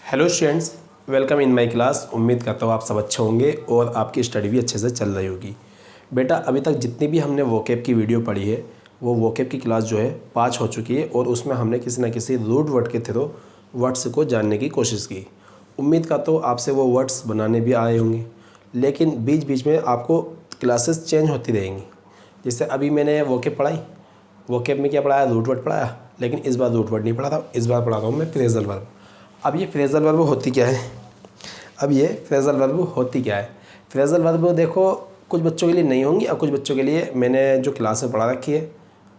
Hello students, welcome in my class. उम्मीद करता हूँ आप सब अच्छे होंगे और आपकी स्टडी भी अच्छे से चल रही होगी। बेटा, अभी तक जितनी भी हमने वोकैब की वीडियो पढ़ी है वो वोकैब की क्लास जो है 5 हो चुकी है और उसमें हमने किसी न किसी रूट वर्ड के थ्रू वर्ड्स को जानने की कोशिश की। उम्मीद करता हूँ आपसे वो वर्ड्स बनाने भी आए होंगे, लेकिन बीच बीच में आपको क्लासेस चेंज होती रहेंगी। जैसे अभी मैंने वोकैब पढ़ाई, वोकैब में क्या पढ़ाया, रूट वर्ड पढ़ाया, लेकिन इस बार रूट वर्ड नहीं पढ़ा था, इस बार पढ़ा रहा हूँ मैं फ्रेजल वर्ब। अब ये फ्रेजल वर्ब होती क्या है? फ्रेजल वर्ब देखो, कुछ बच्चों के लिए नहीं होंगी और कुछ बच्चों के लिए मैंने जो क्लास में पढ़ा रखी है,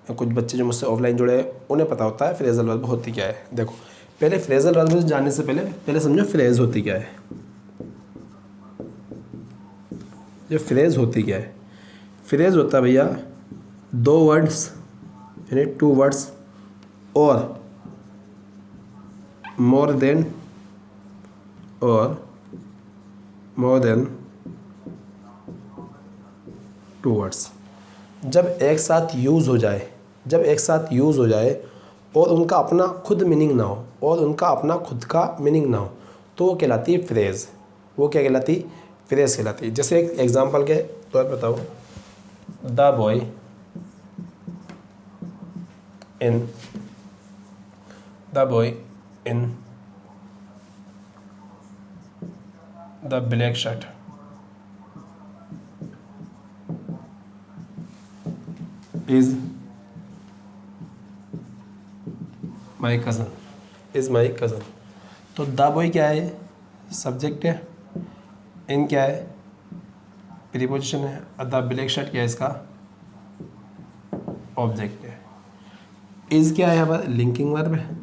कुछ बच्चे जो मुझसे ऑफलाइन जुड़े हैं उन्हें पता होता है फ्रेजल वर्ब होती क्या है। देखो, पहले फ्रेजल वर्ब जानने से पहले समझो फ्रेज होती क्या है। जो फ्रेज होती क्या है, फ्रेज होता है भैया दो वर्ड्स यानी टू वर्ड्स और मोर देन टू वर्ड्स जब एक साथ यूज़ हो जाए और उनका अपना खुद मीनिंग ना हो तो वो कहलाती है फ्रेज। वो क्या कहलाती? फ्रेज कहलाती है। जैसे एक एग्जांपल के तौर पर बताओ, the boy in the black shirt is my cousin. तो द बॉय क्या है? सब्जेक्ट है। इन क्या है? प्रीपोजिशन है। और द ब्लैक शर्ट क्या है? इसका ऑब्जेक्ट है। इज क्या है? यहाँ पर लिंकिंग वर्ब है।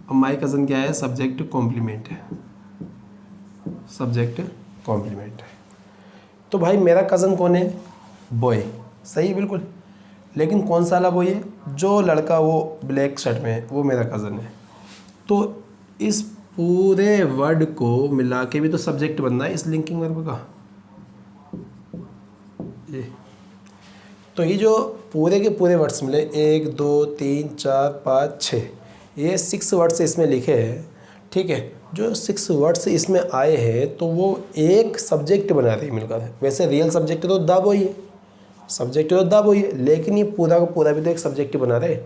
और माई कज़न क्या है? सब्जेक्ट कॉम्प्लीमेंट है। तो भाई मेरा कज़न कौन है? बॉय। सही है, बिल्कुल। लेकिन कौन सा वाला बॉय है? जो लड़का वो ब्लैक शर्ट में है वो मेरा कज़न है। तो इस पूरे वर्ड को मिला के भी तो सब्जेक्ट बनना है इस लिंकिंग वर्ब का। तो ये जो पूरे के पूरे वर्ड्स मिले 1 2 3 4 5 6, ये 6 वर्ड्स इसमें लिखे हैं। ठीक है, जो 6 वर्ड्स इसमें आए हैं तो वो एक सब्जेक्ट बना रहे हैं मिलकर। वैसे रियल सब्जेक्ट तो द बॉय है, लेकिन ये पूरा का पूरा भी तो एक सब्जेक्ट बना रहे।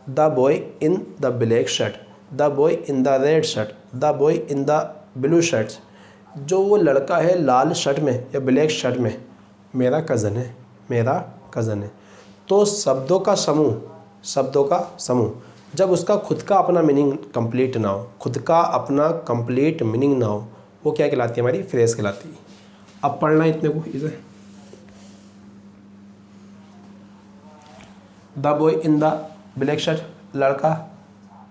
The boy in the black shirt, the boy in the red shirt, the boy in the blue shirt. जो वो लड़का है लाल शर्ट में या ब्लैक शर्ट में, मेरा कज़न है। तो शब्दों का समूह जब उसका खुद का अपना मीनिंग कंप्लीट ना हो, वो क्या कहलाती है? हमारी फ्रेज कहलाती है। अब पढ़ना इतने को इसे, the boy in the black shirt, लड़का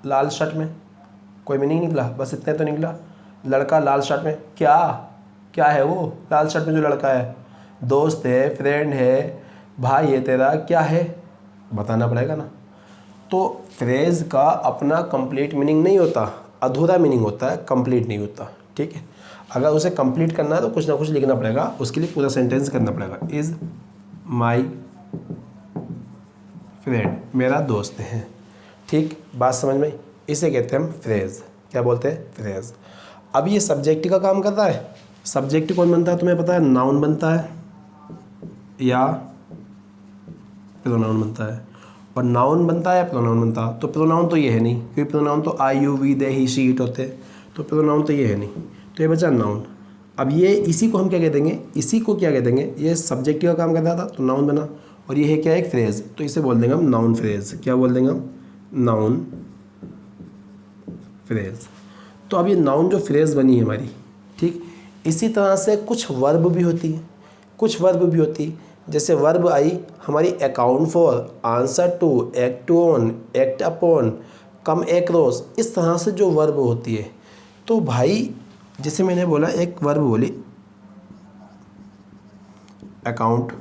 लाल शर्ट में, कोई मीनिंग निकला? बस इतने तो निकला। लड़का लाल शर्ट में क्या है? वो लाल शर्ट में जो लड़का है, दोस्त है, फ्रेंड है, भाई है तेरा, क्या है बताना पड़ेगा ना। तो फ्रेज का अपना कंप्लीट मीनिंग नहीं होता, अधूरा मीनिंग होता है, कंप्लीट नहीं होता। ठीक है, अगर उसे कंप्लीट करना है तो कुछ ना कुछ लिखना पड़ेगा, उसके लिए पूरा सेंटेंस करना पड़ेगा। इज़ माई फ्रेंड, मेरा दोस्त है। ठीक, बात समझ में? इसे कहते हैं हम फ्रेज। क्या बोलते हैं? फ्रेज। अब ये सब्जेक्ट का काम करता है। सब्जेक्ट कौन बनता है तुम्हें पता है? नाउन बनता है या प्रोनाउन बनता है। और नाउन बनता है या प्रोनाउन बनता है? तो प्रोनाउन तो ये है नहीं, क्योंकि प्रोनाउन तो I you we they he she it होते हैं। तो प्रोनाउन तो ये है नहीं, तो ये बचा नाउन। अब ये इसी को हम क्या कह देंगे? ये सब्जेक्ट का काम करता था तो नाउन बना, और ये है क्या? एक फ्रेज। तो इसे बोल देंगे हम नाउन फ्रेज। क्या बोल देंगे हम? Noun phrase. तो अब ये नाउन जो फ्रेज बनी है हमारी, ठीक, इसी तरह से कुछ वर्ब भी होती है। जैसे वर्ब आई हमारी account for, answer to, act on, act upon, come across, इस तरह से जो वर्ब होती है। तो भाई जैसे मैंने बोला, एक वर्ब बोली अकाउंट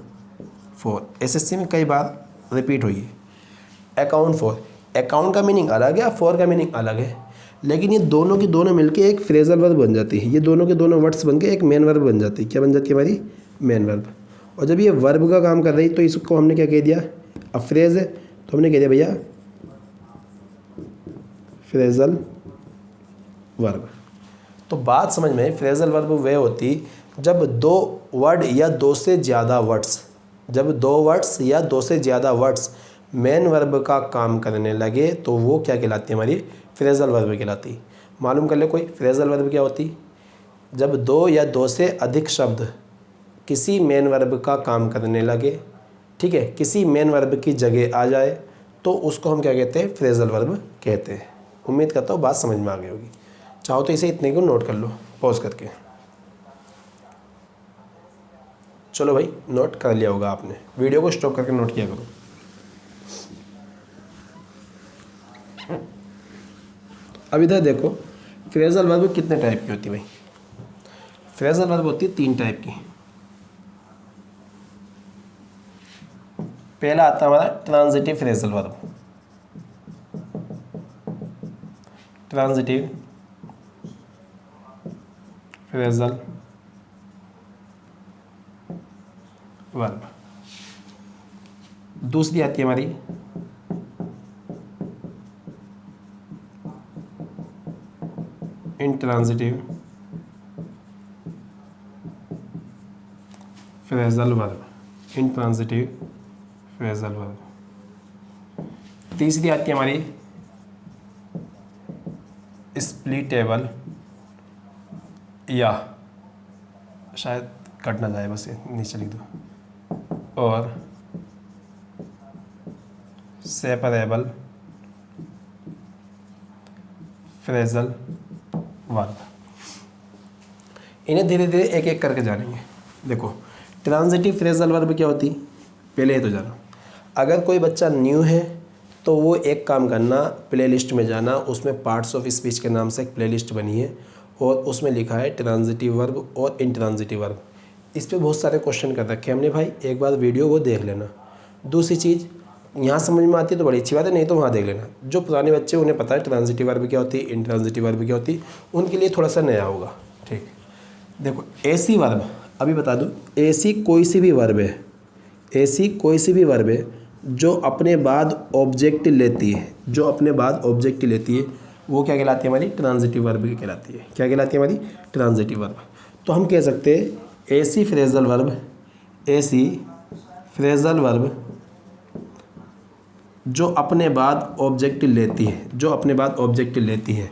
फॉर, एसएससी में कई बार रिपीट हुई है। अकाउंट फॉर, अकाउंट का मीनिंग अलग है, फॉर का मीनिंग अलग है, लेकिन ये दोनों की दोनों मिलके एक फ्रेजल वर्ब बन जाती है। ये दोनों के दोनों वर्ड्स बनके एक मेन वर्ब बन जाती है। क्या बन जाती है? हमारी मेन वर्ब। और जब ये वर्ब का काम कर रही तो इसको हमने क्या कह दिया? अब फ्रेज है तो हमने कह दिया भैया फ्रेजल वर्ब। तो बात समझ में, फ्रेजल वर्ब वे होती जब दो वर्ड या दो से ज़्यादा वर्ड्स, जब दो वर्ड्स या दो से ज़्यादा वर्ड्स मेन वर्ब का काम करने लगे तो वो क्या कहलाती है, हमारी फ्रेजल वर्ब कहलाती। मालूम कर ले कोई, फ्रेजल वर्ब क्या होती, जब दो या दो से अधिक शब्द किसी मेन वर्ब का काम करने लगे, ठीक है, किसी मेन वर्ब की जगह आ जाए तो उसको हम क्या कहते हैं, फ्रेजल वर्ब कहते हैं। उम्मीद करता हूँ बात समझ में आ गई होगी। चाहो तो इसे इतने को नोट कर लो पॉज करके। चलो भाई, नोट कर लिया होगा आपने, वीडियो को स्टॉप करके नोट किया करो। अब इधर देखो, फ्रेजल वर्ब कितने टाइप की होती है भाई। फ्रेजल वर्ब होती है 3 टाइप की। पहला आता है हमारा transitive phrasal verb. Transitive phrasal verb. दूसरी आती है हमारी intransitive phrasal verb. Intransitive phrasal verb. तीसरी आती है हमारी स्प्लिटेबल, या शायद कट ना जाए, बस नीचे लिख दो, और सेपरेबल फ्रेजल वर्ब। इन्हें धीरे धीरे एक एक करके जानेंगे। देखो, ट्रांजिटिव फ्रेजल वर्ब क्या होती, पहले ये तो जानो। अगर कोई बच्चा न्यू है तो वो एक काम करना, प्लेलिस्ट में जाना, उसमें पार्ट्स ऑफ स्पीच के नाम से एक प्लेलिस्ट बनी है और उसमें लिखा है ट्रांजिटिव वर्ब और इंट्रांजिटिव वर्ब। इस पे बहुत सारे क्वेश्चन कर रखे हैं हमने भाई, एक बार वीडियो को देख लेना। दूसरी चीज़, यहाँ समझ में आती है तो बड़ी अच्छी बात है, नहीं तो वहाँ देख लेना। जो पुराने बच्चे उन्हें पता है ट्रांजिटिव वर्ब क्या होती है, इंट्रांजिटिव वर्ब क्या होती है, उनके लिए थोड़ा सा नया होगा। ठीक, देखो ऐसी वर्ब, अभी बता दूँ, ऐसी कोई सी भी वर्ब है, ऐसी कोई सी भी वर्ब है जो अपने बाद ऑब्जेक्ट लेती है, जो अपने बाद ऑब्जेक्ट लेती है, वो क्या कहलाती है, हमारी ट्रांजिटिव वर्ब कहलाती है। क्या कहलाती है, हमारी ट्रांजिटिव वर्ब। तो हम कह सकते हैं ऐसी फ्रेजल वर्ब, ऐसी फ्रेजल वर्ब जो अपने बाद ऑब्जेक्ट लेती है, जो अपने बाद ऑब्जेक्ट लेती है,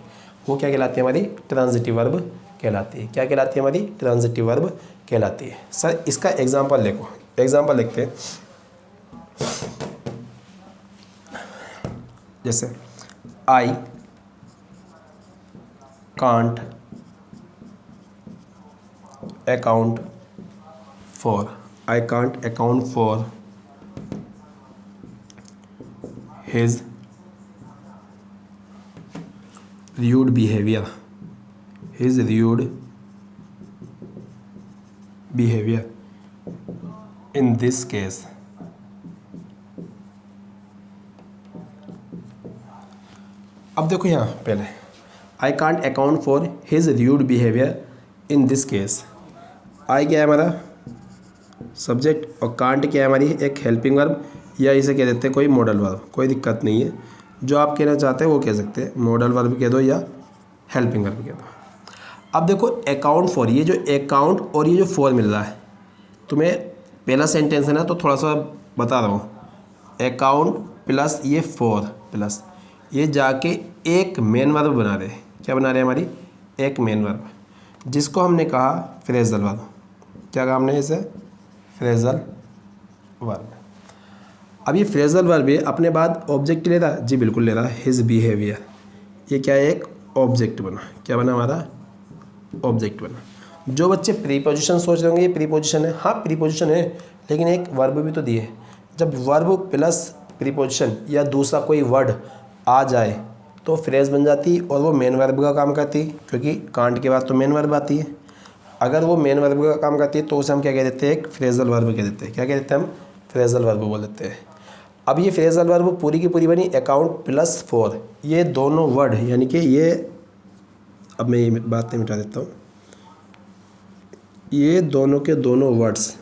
वो क्या कहलाती है, हमारी ट्रांजिटिव वर्ब कहलाती है। क्या कहलाती है, हमारी ट्रांजिटिव वर्ब कहलाती है। सर इसका एग्जांपल देखो, एग्जांपल लिखते हैं। जैसे आई can't account for, I can't account for his rude behavior, his rude behavior in this case। अब देखो यहाँ पहले, I can't account for his rude behaviour in this case. I क्या है, हमारा सब्जेक्ट, और कांट क्या है, हमारी एक हेल्पिंग वर्ब, या इसे कह देते हैं कोई मॉडल वर्ब। कोई दिक्कत नहीं है, जो आप कहना चाहते हैं वो कह सकते हैं, मॉडल वर्ब कह दो या हेल्पिंग वर्ब कह दो। अब देखो अकाउंट फॉर, ये जो अकाउंट और ये जो फॉर मिल रहा है, तुम्हें पहला सेंटेंस है ना, तो थोड़ा सा बता रहा हूँ। अकाउंट प्लस ये फॉर प्लस ये जाके एक मेन वर्ब बना रहे। क्या बना रहे हैं, हमारी एक मेन वर्ब, जिसको हमने कहा फ्रेजल वर्ब। क्या कहा हमने इसे, फ्रेजल वर्ब। अब ये फ्रेजल वर्ब है, अपने बाद ऑब्जेक्ट ले रहा है, जी बिल्कुल ले रहा है, हिज बिहेवियर। ये क्या है, एक ऑब्जेक्ट बना। क्या बना, हमारा ऑब्जेक्ट बना। जो बच्चे प्रीपोजिशन सोच रहे होंगे, ये प्रीपोजिशन है, हाँ प्रीपोजिशन है, लेकिन एक वर्ब भी तो दिए। जब वर्ब प्लस प्रीपोजिशन या दूसरा कोई वर्ड आ जाए तो फ्रेज बन जाती और वो मेन वर्ब का काम करती, क्योंकि कांट के बाद तो मेन वर्ब आती है। अगर वो मेन वर्ब का काम करती है तो उसे हम क्या कह देते हैं, एक फ्रेजल वर्ब कह देते हैं। क्या कह देते हैं हम, फ्रेजल वर्ब बोल देते हैं। अब ये फ्रेजल वर्ब पूरी की पूरी बनी अकाउंट प्लस फॉर, ये दोनों वर्ड, यानी कि ये, अब मैं ये बातें मिटा देता हूँ, ये दोनों के दोनों वर्ड्स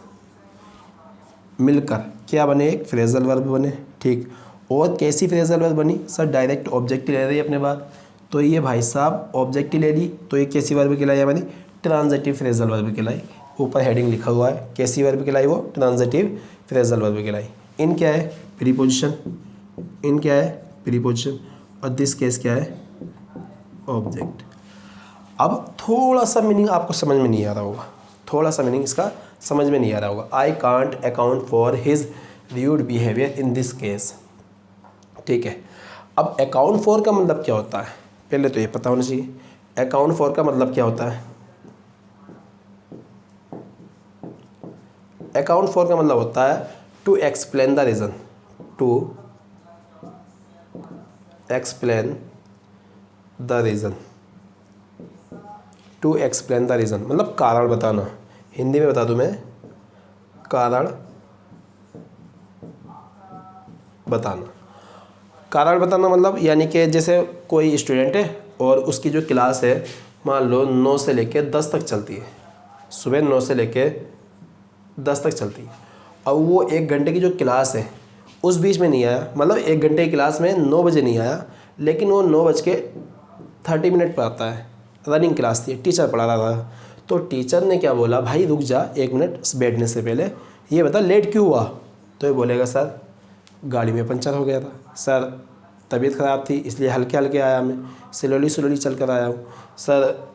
मिलकर क्या बने, एक फ्रेजल वर्ब बने। ठीक, और कैसी फ्रेजल वर्ब बनी, सर डायरेक्ट ऑब्जेक्ट ले रही है अपने बाद, तो ये भाई साहब ऑब्जेक्ट ले ली, तो ये कैसी वर्ब कहलाई हमारी, ट्रांजिटिव फ्रेजल वर्ब कहलाई। ऊपर हेडिंग लिखा हुआ है, कैसी वर्ब कहलाई वो, ट्रांजिटिव फ्रेजल वर्ब कहलाई। इन क्या है, प्रीपोजिशन, इन क्या है, प्रीपोजिशन, और दिस केस क्या है, ऑब्जेक्ट। अब थोड़ा सा मीनिंग आपको समझ में नहीं आ रहा होगा, थोड़ा सा मीनिंग इसका समझ में नहीं आ रहा होगा। आई can't account for his rude behaviour in this case. ठीक है, अब अकाउंट फॉर का मतलब क्या होता है, पहले तो ये पता होना चाहिए। अकाउंट फॉर का मतलब क्या होता है, अकाउंट फॉर का मतलब होता है to explain the reason, to explain the reason, to explain the reason मतलब कारण बताना। हिंदी में बता दूं मैं, कारण बताना। कारण बताना मतलब यानी कि जैसे कोई स्टूडेंट है और उसकी जो क्लास है मान लो 9 से लेके 10 तक चलती है, सुबह 9 से लेके 10 तक चलती है। अब वो 1 घंटे की जो क्लास है उस बीच में नहीं आया, मतलब 1 घंटे की क्लास में 9 बजे नहीं आया, लेकिन वो 9:30 पर आता है। रनिंग क्लास थी, टीचर पढ़ा रहा था, तो टीचर ने क्या बोला, भाई रुक जा 1 मिनट बैठने से पहले, ये बता लेट क्यों हुआ। तो ये बोलेगा सर गाड़ी में पंचर हो गया था, सर तबीयत ख़राब थी इसलिए हल्के हल्के आया, मैं स्लोली चल कर आया हूँ, सर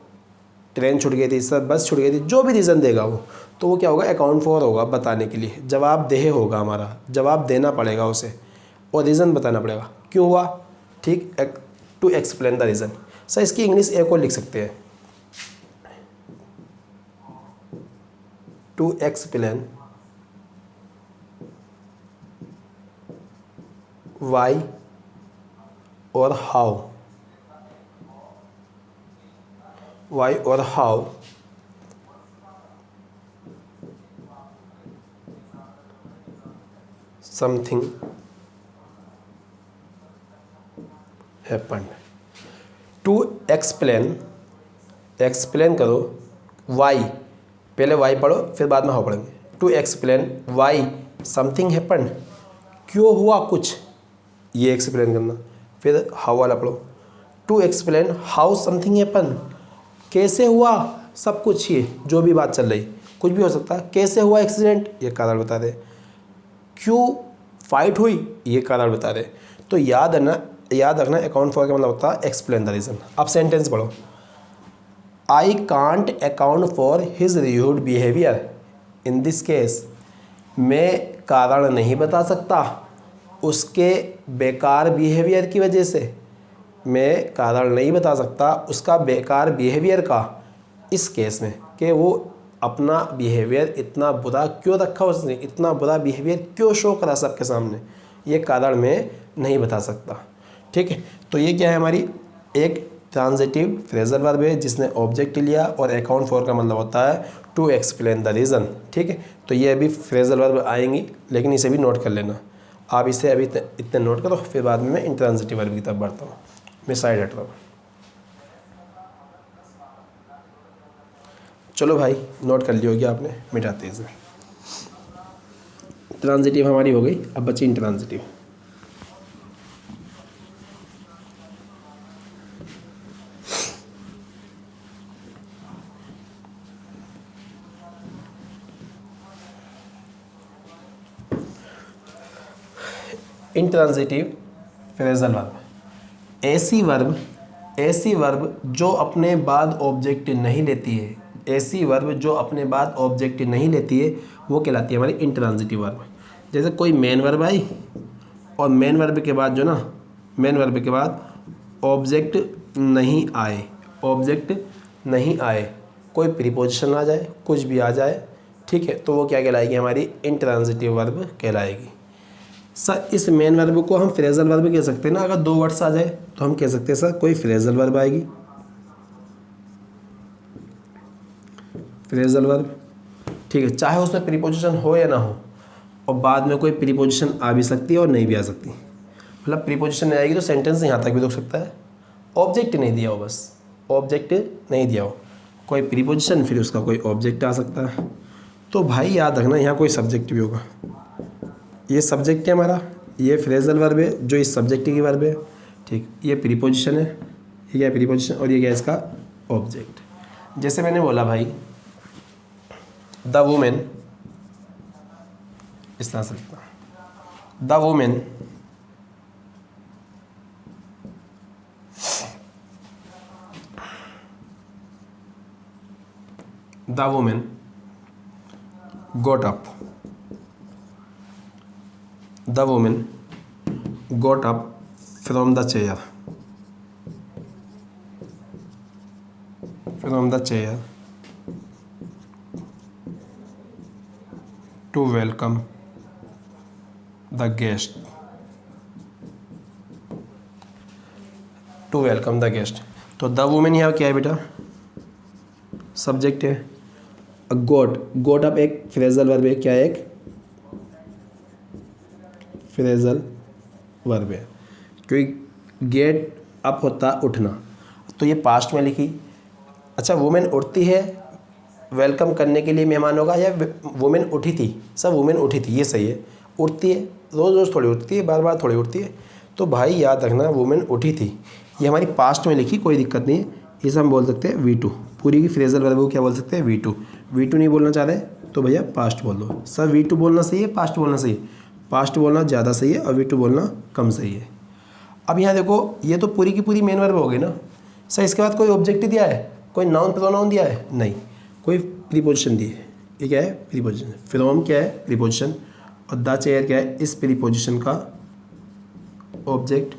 ट्रेन छूट गई थी, सर बस छूट गई थी, जो भी रीज़न देगा वो, तो वो क्या होगा, अकाउंट फॉर होगा, बताने के लिए जवाब देह होगा, हमारा जवाब देना पड़ेगा उसे और रीज़न बताना पड़ेगा क्यों हुआ। ठीक, to explain the reason. Sir इसकी इंग्लिश एक और लिख सकते हैं, टू एक्सप्लेन वाई और हाउ, वाई और how something happened. To explain, explain करो वाई, पहले वाई पढ़ो फिर बाद में हाउ पढ़ेंगे। To explain why something happened, क्यों हुआ कुछ, ये एक्सप्लेन करना, फिर हाउ वाला पढ़ो। To explain how something happen, कैसे हुआ सब कुछ, ये जो भी बात चल रही कुछ भी हो सकता है, कैसे हुआ एक्सीडेंट ये कारण बता दे, क्यों फाइट हुई ये कारण बता दे। तो याद रखना अकाउंट फॉर का मतलब होता है एक्सप्लेन द रीज़न। अब सेंटेंस पढ़ो, आई can't account for his rude behaviour in this case, मैं कारण नहीं बता सकता उसके बेकार बिहेवियर की वजह से, मैं कारण नहीं बता सकता उसका बेकार बिहेवियर का इस केस में, कि वो अपना बिहेवियर इतना बुरा क्यों रखा उसने, इतना बुरा बिहेवियर क्यों शो करा सबके सामने, ये कारण मैं नहीं बता सकता। ठीक है, तो ये क्या है, हमारी एक ट्रांजिटिव फ्रेजल वर्ब है जिसने ऑब्जेक्ट लिया, और अकाउंट फॉर का मतलब होता है टू एक्सप्लेन द रीज़न। ठीक है, तो ये अभी फ्रेजल वर्ब आएंगी, लेकिन इसे भी नोट कर लेना। आप इसे अभी इतने नोट करो, फिर बाद में मैं इंट्रांजिटिव वर्ब की तरफ बढ़ता हूँ। मैं साइड हट रहा हूँ। चलो भाई नोट कर ली होगी आपने, मिटाते इसे। ट्रांजिटिव हमारी हो गई, अब बची इंट्रांजिटिव। इंट्रांजिटिव फ्रेजल वर्ब, ऐसी वर्ब जो अपने बाद ऑब्जेक्ट नहीं लेती है, ऐसी वर्ब जो अपने बाद ऑब्जेक्ट नहीं लेती है वो कहलाती है हमारी इंट्रांजिटिव वर्ब। जैसे कोई मेन वर्ब आई और मेन वर्ब के बाद जो ना, मेन वर्ब के बाद ऑब्जेक्ट नहीं आए, कोई प्रीपोजिशन आ जाए, कुछ भी आ जाए, ठीक है, तो वो क्या कहलाएगी, हमारी इंट्रांजिटिव वर्ब कहलाएगी। सर इस मेन वर्ब को हम फ्रेजल वर्ब कह सकते हैं ना, अगर 2 वर्ड्स आ जाए तो हम कह सकते हैं सर कोई फ्रेजल वर्ब आएगी, फ्रेजल वर्ब। ठीक है, चाहे उसमें प्रीपोजिशन हो या ना हो, और बाद में कोई प्रीपोजिशन आ भी सकती है और नहीं भी आ सकती, मतलब प्रीपोजिशन नहीं आएगी तो सेंटेंस यहाँ तक भी रुक सकता है, ऑब्जेक्ट नहीं दिया हो, बस ऑब्जेक्ट नहीं दिया हो, कोई प्रीपोजिशन फिर उसका कोई ऑब्जेक्ट आ सकता है। तो भाई याद रखना यहाँ कोई सब्जेक्ट भी होगा, ये सब्जेक्ट है हमारा, ये फ्रेजल वर्ब है जो इस सब्जेक्ट की वर्ब है, ठीक, ये प्रीपोजिशन है, ये क्या है प्रीपोजिशन और ये क्या है इसका ऑब्जेक्ट। जैसे मैंने बोला भाई द वुमेन, इस तरह से लिखना, the women got up, the woman got up from the chair, to welcome the guest, तो द वुमेन यहाँ क्या है बेटा, सब्जेक्ट है। गोट अप एक फ्रेजल वर्ब है, क्या है एक फ्रेजल वर्ब है, क्योंकि गेट अप होता उठना, तो ये पास्ट में लिखी। अच्छा वुमेन उठती है वेलकम करने के लिए मेहमानों का, या वुमेन उठी थी, सब वुमेन उठी थी, ये सही है। उठती है रोज़ रोज़ थोड़ी उठती है, बार बार थोड़ी उठती है, तो भाई याद रखना वुमेन उठी थी, ये हमारी पास्ट में लिखी, कोई दिक्कत नहीं है। इसे हम बोल सकते हैं V2, पूरी की फ्रेजल वर्ब को क्या बोल सकते हैं V2। V2 नहीं बोलना चाह रहे तो भैया पास्ट बोल दो। सर V2 बोलना सही है, पास्ट बोलना सही है? पास्ट बोलना ज़्यादा सही है और V2 बोलना कम सही है। अब यहाँ देखो ये तो पूरी की पूरी मेन वर्ब हो गई ना सर, इसके बाद कोई ऑब्जेक्ट दिया है, कोई नाउन प्रोनाउन दिया है नहीं, कोई प्रीपोजिशन दी है, ये क्या है प्रीपोजिशन। फ्रॉम क्या है प्रीपोजिशन, और द चेयर क्या है इस प्रीपोजिशन का ऑब्जेक्ट।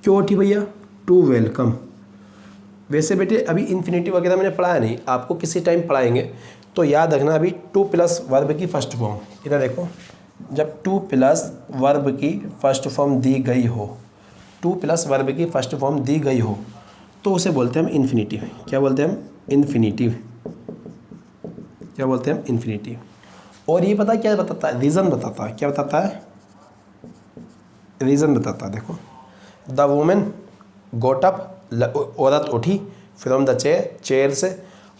क्यों उठी भैया, टू वेलकम। वैसे बेटे अभी इन्फिनिटिव वगैरह मैंने पढ़ाया नहीं, आपको किसी टाइम पढ़ाएंगे, तो याद रखना अभी टू प्लस वर्ब की फर्स्ट फॉर्म, इधर देखो, जब टू प्लस वर्ब की फर्स्ट फॉर्म दी गई हो, टू प्लस वर्ब की फर्स्ट फॉर्म दी गई हो, तो उसे बोलते हैं हम इन्फिनिटिव। क्या बोलते हैं हम, इन्फिनिटिव। क्या बोलते हैं हम, इन्फिनिटिव। और ये पता क्या बताता है, रीज़न बताता है। क्या बताता है, रीज़न बताता है। देखो द वुमेन गोट अप, औरत उठी, फ्रॉम द चेयर, चेयर से।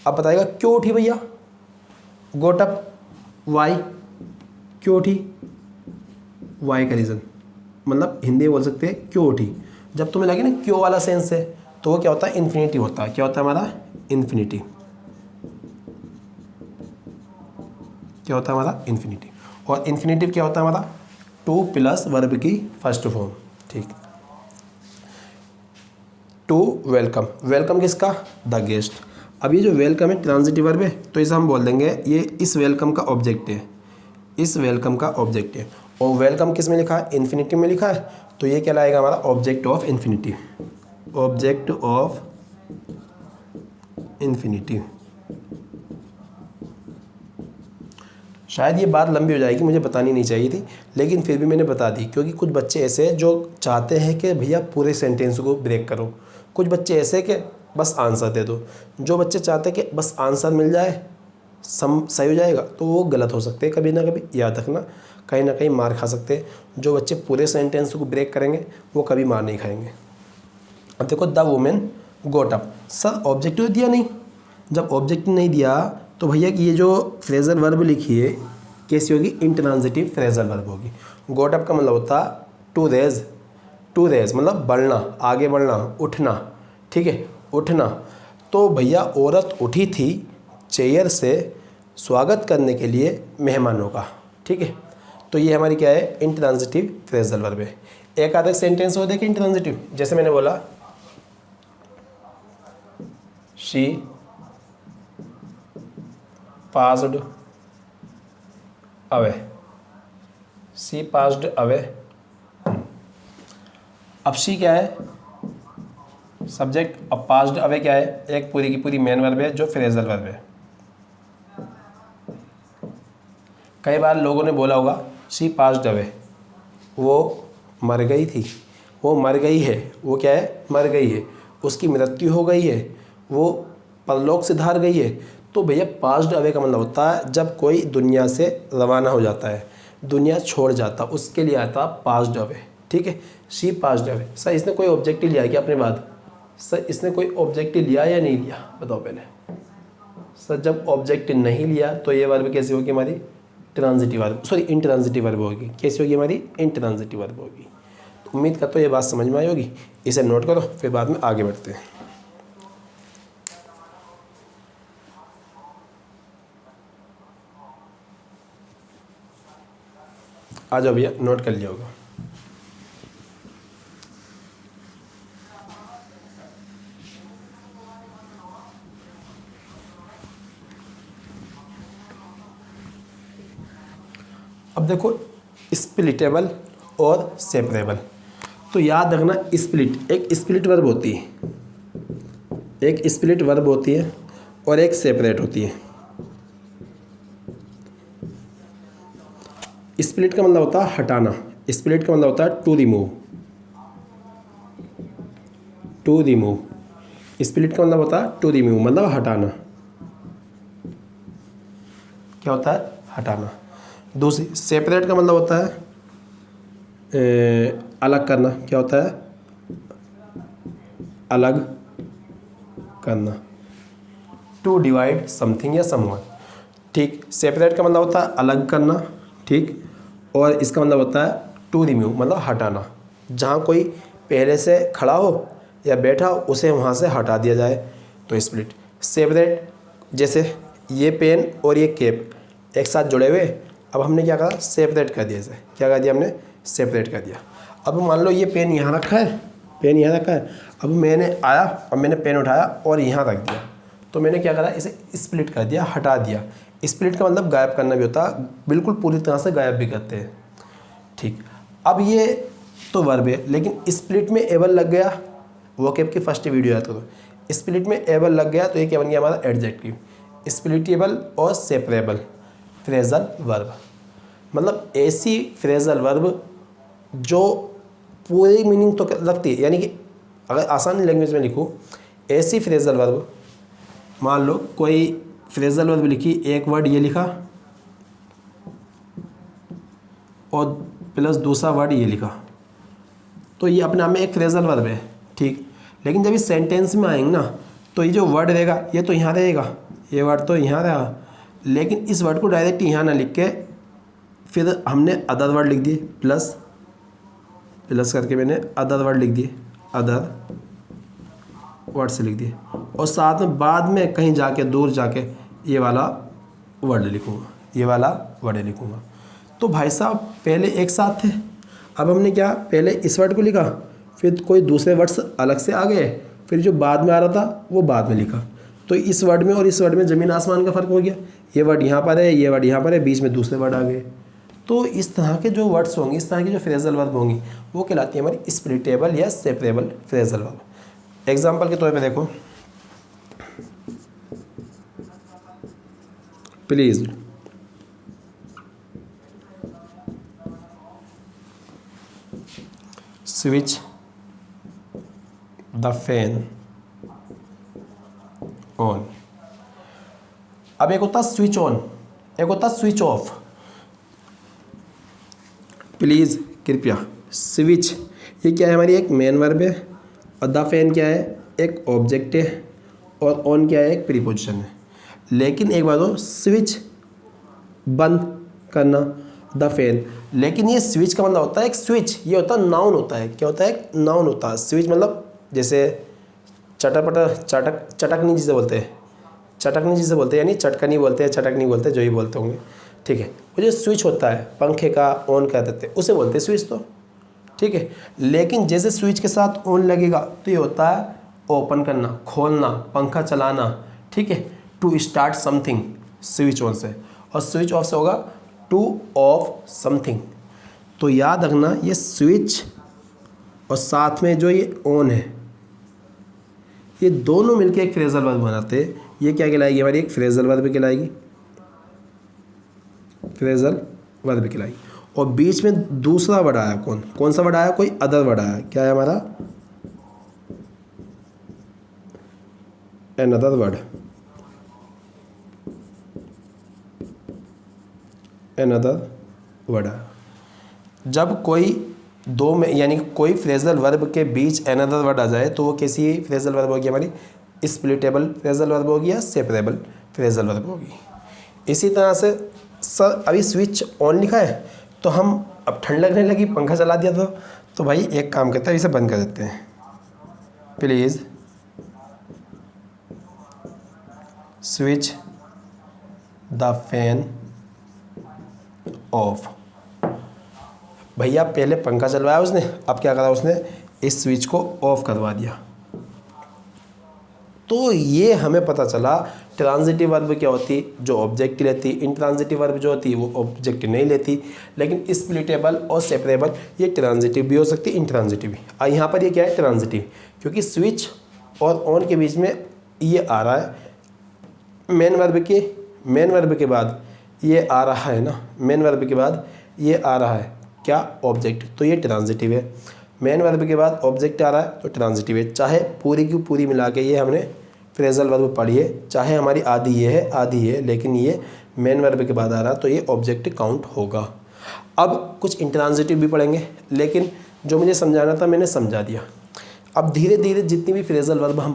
अब बताएगा क्यों उठी भैया, गोट अप, वाई, क्यों उठी, वाई का रीज़न, मतलब हिंदी में बोल सकते हैं क्यों उठी। जब तुम्हें लगे ना क्यों वाला सेंस है, तो वो क्या होता है, इन्फिनिटिव होता है। क्या होता है हमारा, इन्फिनिटिव। क्या होता है हमारा, इन्फिनिटिव। और इन्फिनिटिव क्या होता है हमारा, टू प्लस वर्ब की फर्स्ट फॉर्म। ठीक, टू वेलकम, वेलकम किसका, द गेस्ट। अब ये जो वेलकम है ट्रांजिटिव वर्ब है, तो इसे हम बोल देंगे ये इस वेलकम का ऑब्जेक्ट है, इस वेलकम का ऑब्जेक्ट है। और वेलकम किस में लिखा है, इन्फिनिटिव में लिखा है, तो ये कहलाएगा हमारा object of infinitive, object of infinitive. शायद ये बात लंबी हो जाएगी, मुझे बतानी नहीं चाहिए थी, लेकिन फिर भी मैंने बता दी, क्योंकि कुछ बच्चे ऐसे हैं जो चाहते हैं कि भैया पूरे सेंटेंस को ब्रेक करो, कुछ बच्चे ऐसे कि बस आंसर दे दो। जो बच्चे चाहते हैं कि बस आंसर मिल जाए सही हो जाएगा, तो वो गलत हो सकते हैं कभी ना कभी, याद रखना कहीं ना कहीं मार खा सकते हैं। जो बच्चे पूरे सेंटेंस को ब्रेक करेंगे वो कभी मार नहीं खाएंगे। अब देखो the women goat up, sir objective दिया नहीं, जब ऑब्जेक्टिव नहीं दिया तो भैया ये जो फ्रेजल वर्ब लिखी है कैसी होगी, इंट्रांजिटिव फ्रेजल वर्ब होगी। गोट अप का मतलब होता टू रेज, टू रेज मतलब बढ़ना, आगे बढ़ना, उठना। ठीक है, उठना। तो भैया औरत उठी थी चेयर से स्वागत करने के लिए मेहमानों का। ठीक है, तो ये हमारी क्या है, इंट्रांजिटिव फ्रेजल वर्ब है। एक आधा सेंटेंस हो देखिए इंट्रांजिटिव, जैसे मैंने बोला she passed away, she passed away। अब शी क्या है, सब्जेक्ट, अब passed away क्या है, एक पूरी की पूरी मेन वर्ब है जो फ्रेजल वर्ब है। कई बार लोगों ने बोला होगा शी passed away, वो मर गई थी, वो मर गई है, वो क्या है, मर गई है, उसकी मृत्यु हो गई है, वो परलोक से धार गई है। तो भैया पास्ड अवे का मतलब होता है जब कोई दुनिया से रवाना हो जाता है, दुनिया छोड़ जाता, उसके लिए आता पास्ड अवे। ठीक है, शी पास्ड अवे। सर इसने कोई ऑब्जेक्टिव लिया है क्या अपने बाद, सर इसने कोई ऑब्जेक्टिव लिया या नहीं लिया, बताओ पहले। सर जब ऑब्जेक्टिव नहीं लिया तो ये वर्ब कैसी होगी हमारी, transitive verb, sorry intransitive verb होगी। कैसी होगी हमारी, इंट्रांजिटिव वर्ब होगी। तो उम्मीद करता हूँ ये बात समझ में आई होगी, इसे नोट करो, फिर बाद में आगे बढ़ते हैं। आ जाओ भैया, नोट कर लिया होगा। अब देखो स्प्लिटेबल और सेपरेबल, तो याद रखना स्प्लिट, एक स्प्लिट वर्ब होती है, एक स्प्लिट वर्ब होती है और एक सेपरेट होती है। स्प्लिट का मतलब होता है हटाना, स्प्लिट का मतलब होता है to remove, to remove. Split का मतलब होता है टू रिमूव, मतलब हटाना। क्या होता है? हटाना। दूसरी सेपरेट का मतलब होता है अलग करना। क्या होता है? अलग करना, टू डिवाइड समथिंग या समवन। ठीक, सेपरेट का मतलब होता है अलग करना, ठीक, और इसका मतलब होता है टू रिमूव, मतलब हटाना। जहाँ कोई पहले से खड़ा हो या बैठा हो उसे वहाँ से हटा दिया जाए, तो स्प्लिट। सेपरेट, जैसे ये पेन और ये कैप एक साथ जुड़े हुए, अब हमने क्या करा? सेपरेट कर दिया इसे। क्या कर दिया हमने? सेपरेट कर दिया। अब मान लो ये पेन यहाँ रखा है, पेन यहाँ रखा है, अब मैंने आया और मैंने पेन उठाया और यहाँ रख दिया, तो मैंने क्या करा? इसे स्प्लिट कर दिया, हटा दिया। स्प्लिट का मतलब गायब करना भी होता है, बिल्कुल पूरी तरह से गायब भी करते हैं। ठीक, अब ये तो वर्ब है, लेकिन स्प्लिट में एबल लग गया, वोकैब की फर्स्ट वीडियो याद करो। स्प्लिट में एबल लग गया तो ये क्या बन गया हमारा? एडजेक्टिव। स्प्लिटेबल और सेपरेबल फ्रेजल वर्ब, मतलब ऐसी फ्रेजल वर्ब जो पूरी मीनिंग तो रखती है, यानी कि अगर आसान लैंग्वेज में लिखूँ, ऐसी फ्रेजल वर्ब, मान लो कोई फ्रेजल वर्ब लिखी, एक वर्ड ये लिखा और प्लस दूसरा वर्ड ये लिखा, तो ये अपने आप में एक फ्रेजल वर्ब है, ठीक। लेकिन जब इस सेंटेंस में आएंगे ना, तो ये जो वर्ड रहेगा ये तो यहाँ रहेगा, ये वर्ड तो यहाँ रहा, लेकिन इस वर्ड को डायरेक्ट यहाँ ना लिख के फिर हमने अदर वर्ड लिख दिए, प्लस प्लस करके मैंने अदर वर्ड लिख दिए, अदर वर्ड से लिख दिए, और साथ में बाद में कहीं जाके दूर जाके ये वाला वर्ड लिखूँगा, ये वाला वर्ड लिखूँगा। तो भाई साहब पहले एक साथ थे, अब हमने क्या? पहले इस वर्ड को लिखा, फिर कोई दूसरे वर्ड्स अलग से आ गए, फिर जो बाद में आ रहा था वो बाद में लिखा, तो इस वर्ड में और इस वर्ड में ज़मीन आसमान का फ़र्क हो गया। ये वर्ड यहाँ पर है, ये वर्ड यहाँ पर है, बीच में दूसरे वर्ड आ गए। तो इस तरह के जो वर्ड्स होंगे, इस तरह की जो फ्रेजल वर्ब होंगी, वो कहलाती है हमारी स्प्लिटेबल या सेपरेबल फ्रेजल वर्ब। एग्जाम्पल के तौर पे देखो, please, switch the fan on. अब एक होता स्विच ऑन, एक होता स्विच ऑफ। प्लीज़, कृपया, स्विच ये क्या है? हमारी एक मेन वर्ब है, और द फैन क्या है? एक ऑब्जेक्ट है, और ऑन क्या है? एक प्रीपोजिशन है। लेकिन एक बात हो, स्विच बंद करना, द फैन, लेकिन ये स्विच का मतलब होता है एक स्विच, ये होता है नाउन होता है। क्या होता है? एक नाउन होता है। स्विच मतलब जैसे चटपटा, चटकनी जिसे बोलते हैं, चटकनी जिसे बोलते हैं, यानी चटकनी बोलते हैं, चटकनी बोलते हैं, जो ही बोलते होंगे, ठीक है। वो जो स्विच होता है पंखे का, ऑन कर देते हैं, उसे बोलते हैं स्विच, तो ठीक है। लेकिन जैसे स्विच के साथ ऑन लगेगा तो ये होता है ओपन करना, खोलना, पंखा चलाना, ठीक है। To start something, switch on से, और स्विच ऑफ से होगा टू ऑफ समथिंग। तो याद रखना, ये स्विच और साथ में जो ये ऑन है, ये दोनों मिलके एक फ्रेजल वर्ब बनाते हैं। ये क्या कहलाएगी? हमारी एक फ्रेजल वर्ब कहलाएगी, फ्रेजल वर्ब कहलाएगी। और बीच में दूसरा वर्ड आया, कौन सा वर्ड आया? कोई अदर वर्ड आया। क्या है हमारा? अनदर वर्ड, अनदर वर्ड आया। जब कोई दो में, यानी कोई फ्रेजल वर्ब के बीच अनदर वर्ड आ जाए, तो वो कैसी फ्रेजल वर्ब होगी? हमारी स्प्लिटेबल फ्रेजल वर्ब होगी या सेपरेबल फ्रेजल वर्ब होगी। इसी तरह से सर अभी स्विच ऑन लिखा है, तो हम अब ठंड लगने लगी, पंखा चला दिया तो भाई एक काम करते हैं, इसे बंद कर देते हैं। Please switch the fan of. भैया पहले पंखा चलवाया उसने, अब क्या करा उसने, इस स्विच को ऑफ करवा दिया। तो ये हमें पता चला ट्रांजिटिव वर्ब क्या होती है, जो ऑब्जेक्ट लेती, इंट्रांजिटिव वर्ब जो होती है वो ऑब्जेक्ट नहीं लेती। लेकिन स्प्लिटेबल और सेपरेबल ये ट्रांजिटिव भी हो सकती है, इंट्रांजिटिव भी। और यहाँ पर ये क्या है, ट्रांजिटिव, क्योंकि स्विच और ऑन के बीच में ये आ रहा है, मेन वर्ब के बाद ये आ रहा है ना, मेन वर्ब के बाद ये आ रहा है क्या, ऑब्जेक्ट, तो ये ट्रांजिटिव है। मेन वर्ब के बाद ऑब्जेक्ट आ रहा है तो ट्रांजिटिव है। चाहे पूरी की पूरी मिला के ये हमने फ्रेजल वर्ब पढ़ी है, चाहे हमारी आधी ये है आधी ये, लेकिन ये मेन वर्ब के बाद आ रहा है तो ये ऑब्जेक्ट काउंट होगा। अब कुछ इंट्रांजिटिव भी पढ़ेंगे, लेकिन जो मुझे समझाना था मैंने समझा दिया। अब धीरे धीरे जितनी भी फ्रेजल वर्ब हम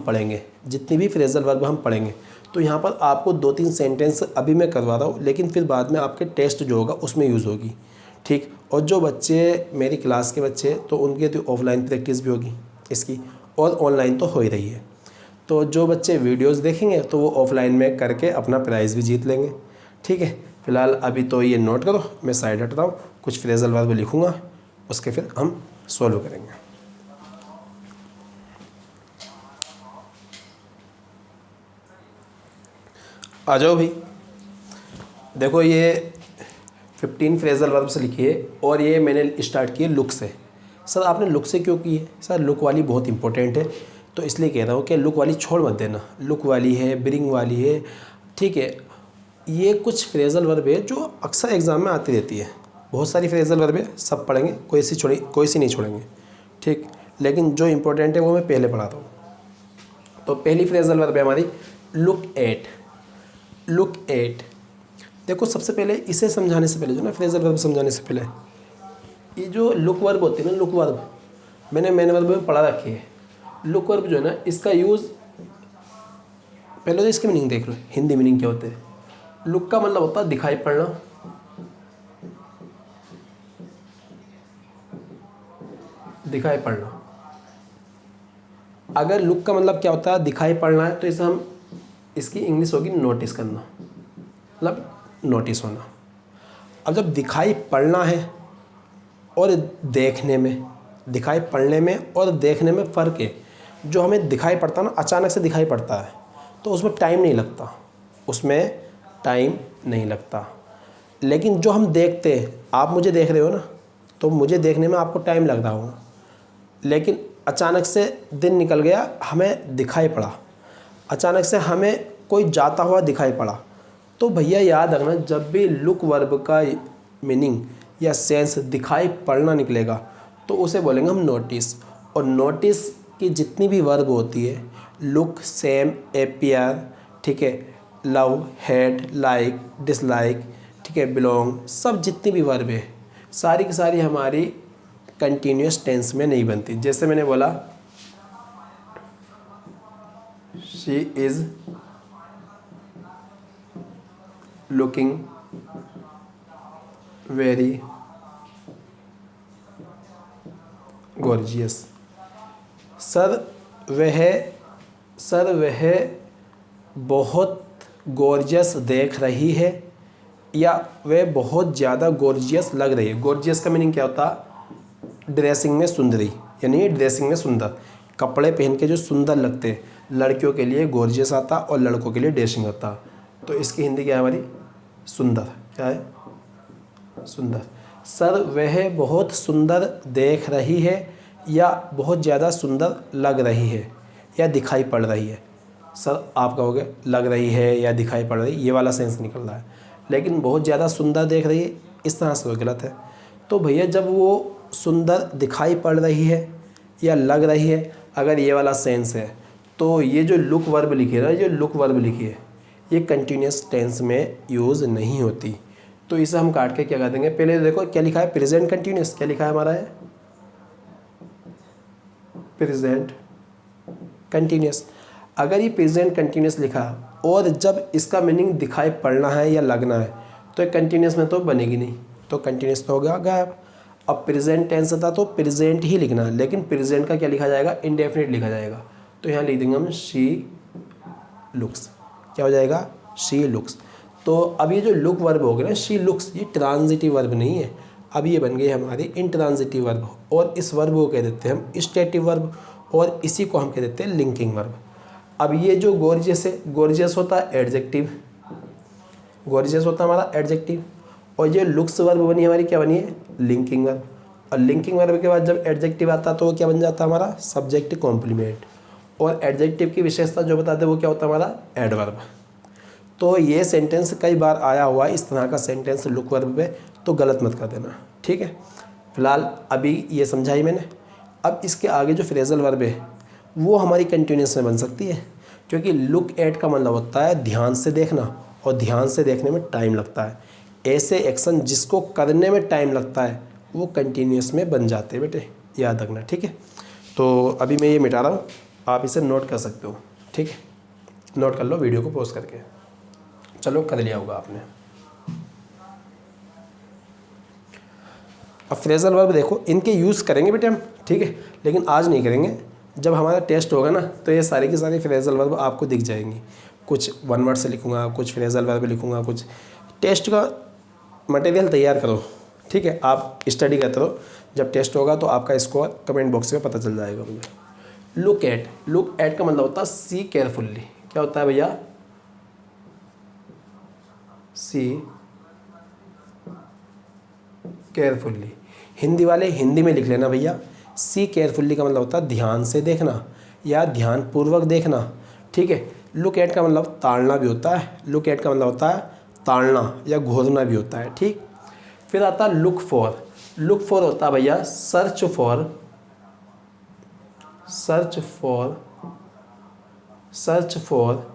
पढ़ेंगे तो यहाँ पर आपको 2-3 सेंटेंस अभी मैं करवा रहा हूँ, लेकिन फिर बाद में आपके टेस्ट जो होगा उसमें यूज़ होगी, ठीक। और जो बच्चे मेरी क्लास के बच्चे तो उनके तो ऑफलाइन प्रैक्टिस भी होगी इसकी, और ऑनलाइन तो हो ही रही है। तो जो बच्चे वीडियोस देखेंगे तो वो ऑफलाइन में करके अपना प्राइज़ भी जीत लेंगे, ठीक है। फ़िलहाल अभी तो ये नोट करो, मैं साइड हट रहा हूँ, कुछ फ्रेजल वर्ब लिखूँगा, उसके फिर हम सॉल्व करेंगे। आ जाओ भाई, देखो ये 15 फ्रेजल वर्ब से लिखी है, और ये मैंने स्टार्ट किए लुक से। सर आपने लुक से क्यों की है? सर लुक वाली बहुत इंपॉर्टेंट है, तो इसलिए कह रहा हूँ कि लुक वाली छोड़ मत देना। लुक वाली है, ब्रिंग वाली है, ठीक है। ये कुछ फ्रेजल वर्ब है जो अक्सर एग्ज़ाम में आती रहती है। बहुत सारी फ्रेजल वर्ब है, सब पढ़ेंगे, कोई सी नहीं छोड़ेंगे, ठीक। लेकिन जो इंपॉर्टेंट है वो मैं पहले पढ़ाता हूँ। तो पहली फ्रेजल वर्ब है हमारी लुक एट। लुक एट, देखो सबसे पहले इसे समझाने से पहले, जो ना फ्रेजल वर्ब समझाने से पहले, ये जो लुक वर्ब होती है ना, लुक वर्ब मैंने मेन वर्ब में पढ़ा रखी है। लुक वर्ब जो है ना, इसका यूज़ पहले तो इसके मीनिंग देख लो, हिंदी मीनिंग क्या होते हैं। लुक का मतलब होता है दिखाई पड़ना, दिखाई पड़ना। अगर लुक का मतलब क्या होता है, दिखाई पड़ना है, तो इसे हम, इसकी इंग्लिश होगी नोटिस करना, मतलब नोटिस होना। अब जब दिखाई पड़ना है और देखने में, दिखाई पड़ने में और देखने में फ़र्क है। जो हमें दिखाई पड़ता है ना, अचानक से दिखाई पड़ता है, तो उसमें टाइम नहीं लगता, लेकिन जो हम देखते हैं, आप मुझे देख रहे हो ना, तो मुझे देखने में आपको टाइम लग रहा होगा, लेकिन अचानक से दिन निकल गया, हमें दिखाई पड़ा, अचानक से हमें कोई जाता हुआ दिखाई पड़ा। तो भैया याद रखना, जब भी लुक वर्ब का मीनिंग या सेंस दिखाई पड़ना निकलेगा तो उसे बोलेंगे हम नोटिस। और नोटिस की जितनी भी वर्ब होती है, लुक, सेम, अपीयर, ठीक है, लव, हेट, लाइक, डिसलाइक, ठीक है, बिलोंग, सब जितनी भी वर्ब है सारी की सारी हमारी कंटिन्यूस टेंस में नहीं बनती। जैसे मैंने बोला she is looking very gorgeous. Sir वह बहुत गॉर्जियस देख रही है, या वह बहुत ज़्यादा गॉर्जियस लग रही है। गॉर्जियस का मीनिंग क्या होता है, ड्रेसिंग में सुंदरी, यानी ड्रेसिंग में सुंदर, कपड़े पहन के जो सुंदर लगते हैं। लड़कियों के लिए गॉर्जियस आता और लड़कों के लिए ड्रेसिंग होता। तो इसकी हिंदी क्या है हमारी, सुंदर। क्या है, सुंदर। सर वह बहुत सुंदर देख रही है, या बहुत ज़्यादा सुंदर लग रही है, या दिखाई पड़ रही है। सर आप कहोगे लग रही है या दिखाई पड़ रही है, ये वाला सेंस निकल रहा है, लेकिन बहुत ज़्यादा सुंदर देख रही है इस तरह से तो गलत है। तो भैया जब वो सुंदर दिखाई पड़ रही है या लग रही है, अगर ये वाला सेंस है, तो ये जो लुक वर्ब लिखी है ना, ये लुक वर्ब लिखी है, ये कंटिन्यूस टेंस में यूज़ नहीं होती। तो इसे हम काट के क्या कर देंगे, पहले देखो क्या लिखा है, प्रेजेंट कंटिन्यूस। क्या लिखा है हमारा, है प्रेजेंट कंटिन्यूस। अगर ये प्रेजेंट कंटिन्यूस लिखा और जब इसका मीनिंग दिखाई पड़ना है या लगना है, तो कंटिन्यूस में तो बनेगी नहीं, तो कंटिन्यूस तो हो गया गायब। अब प्रेजेंट टेंस था तो प्रेजेंट ही लिखना है, लेकिन प्रेजेंट का क्या लिखा जाएगा, इंडेफिनिट लिखा जाएगा। तो यहाँ लिख देंगे हम शी लुक्स। क्या हो जाएगा, शी लुक्स। तो अब ये जो लुक वर्ब हो गया ना, शी लुक्स, ये ट्रांजिटिव वर्ब नहीं है। अब ये बन गई हमारी इंट्रांजिटिव वर्ब, और इस वर्ब को कह देते हैं हम स्टेटिव वर्ब, और इसी को हम कह देते हैं लिंकिंग वर्ब। अब ये जो गॉर्जियस है, गॉर्जियस होता है एडजेक्टिव, गॉर्जियस होता है हमारा एडजेक्टिव, और ये लुक्स वर्ब बनी हमारी क्या बनी है, लिंकिंग वर्ब। और लिंकिंग वर्ब के बाद जब एडजेक्टिव आता है तो वो क्या बन जाता है हमारा, सब्जेक्ट कॉम्प्लीमेंट, और एडजेक्टिव की विशेषता जो बताते हैं वो क्या होता है हमारा, एडवर्ब। तो ये सेंटेंस कई बार आया हुआ है इस तरह का सेंटेंस लुक वर्ब पे, तो गलत मत कर देना, ठीक है। फिलहाल अभी ये समझाई मैंने। अब इसके आगे जो फ्रेजल वर्ब है वो हमारी कंटिन्यूस में बन सकती है, क्योंकि लुक एट का मतलब होता है ध्यान से देखना, और ध्यान से देखने में टाइम लगता है। ऐसे एक्शन जिसको करने में टाइम लगता है वो कंटिन्यूस में बन जाते हैं बेटे, याद रखना, ठीक है। तो अभी मैं ये मिटा रहा हूँ, आप इसे नोट कर सकते हो, ठीक है। नोट कर लो वीडियो को पॉज करके। चलो कर लिया होगा आपने। अब फ्रेजल वर्ब देखो, इनके यूज़ करेंगे बेटे हम, ठीक है, लेकिन आज नहीं करेंगे। जब हमारा टेस्ट होगा ना तो ये सारी की सारी फ्रेजल वर्ब आपको दिख जाएंगी। कुछ वन वर्ड से लिखूँगा, कुछ फ्रेजल वर्ब लिखूँगा, कुछ टेस्ट का मटेरियल तैयार करो, ठीक है। आप स्टडी करते रहो, जब टेस्ट होगा तो आपका स्कोर कमेंट बॉक्स में पता चल जाएगा मुझे। लुक एट, लुक एट का मतलब होता है सी केयरफुल्ली। क्या होता है भैया, सी केयरफुल्ली। हिंदी वाले हिंदी में लिख लेना भैया, सी केयरफुल्ली का मतलब होता है ध्यान से देखना या ध्यानपूर्वक देखना, ठीक है। लुक एट का मतलब ताड़ना भी होता है, लुक एट का मतलब होता है ताड़ना या घूरना भी होता है, ठीक। फिर आता है लुक फॉर, लुक फॉर होता है भैया search for, search for, search for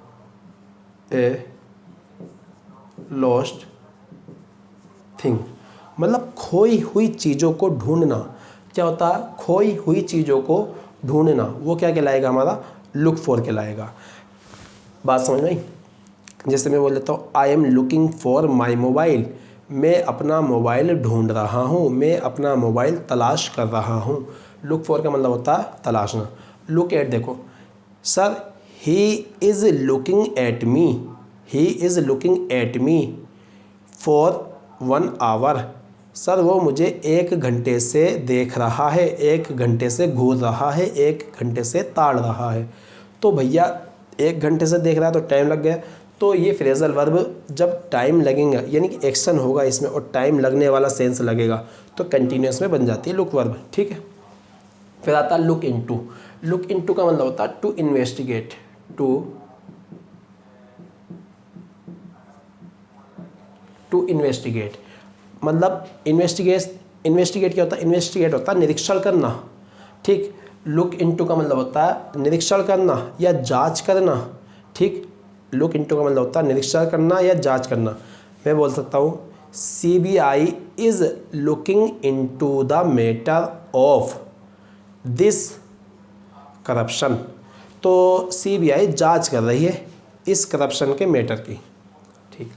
a lost thing, मतलब खोई हुई चीज़ों को ढूंढना। क्या होता है, खोई हुई चीज़ों को ढूंढना, वो क्या कहलाएगा हमारा, लुक फॉर कहलाएगा। बात समझ में आई। जैसे मैं बोल देता हूँ I am looking for my mobile, मैं अपना मोबाइल ढूंढ रहा हूँ, मैं अपना मोबाइल तलाश कर रहा हूँ। लुक फॉर का मतलब होता है तलाशना। लुक एट देखो, sir he is looking at me, he is looking at me for 1 hour, sir वो मुझे 1 घंटे से देख रहा है, 1 घंटे से घूर रहा है, 1 घंटे से ताड़ रहा है। तो भैया 1 घंटे से देख रहा है तो टाइम लग गया। तो ये फ्रेजल वर्ब जब टाइम लगेगा यानी कि एक्शन होगा इसमें और टाइम लगने वाला सेंस लगेगा तो कंटिन्यूस में बन जाती है लुक वर्ब, ठीक है। फिर आता है लुक इनटू, लुक इनटू का मतलब होता है टू इन्वेस्टिगेट, टू इन्वेस्टिगेट, मतलब इन्वेस्टिगेट क्या होता है, इन्वेस्टिगेट होता है निरीक्षण करना, ठीक। लुक इनटू का मतलब होता है निरीक्षण करना या जांच करना, ठीक। लुक इनटू का मतलब होता है निरीक्षण करना या जांच करना। मैं बोल सकता हूँ CBI is looking into the matter of this corruption, तो CBI जांच कर रही है इस करप्शन के मैटर की, ठीक।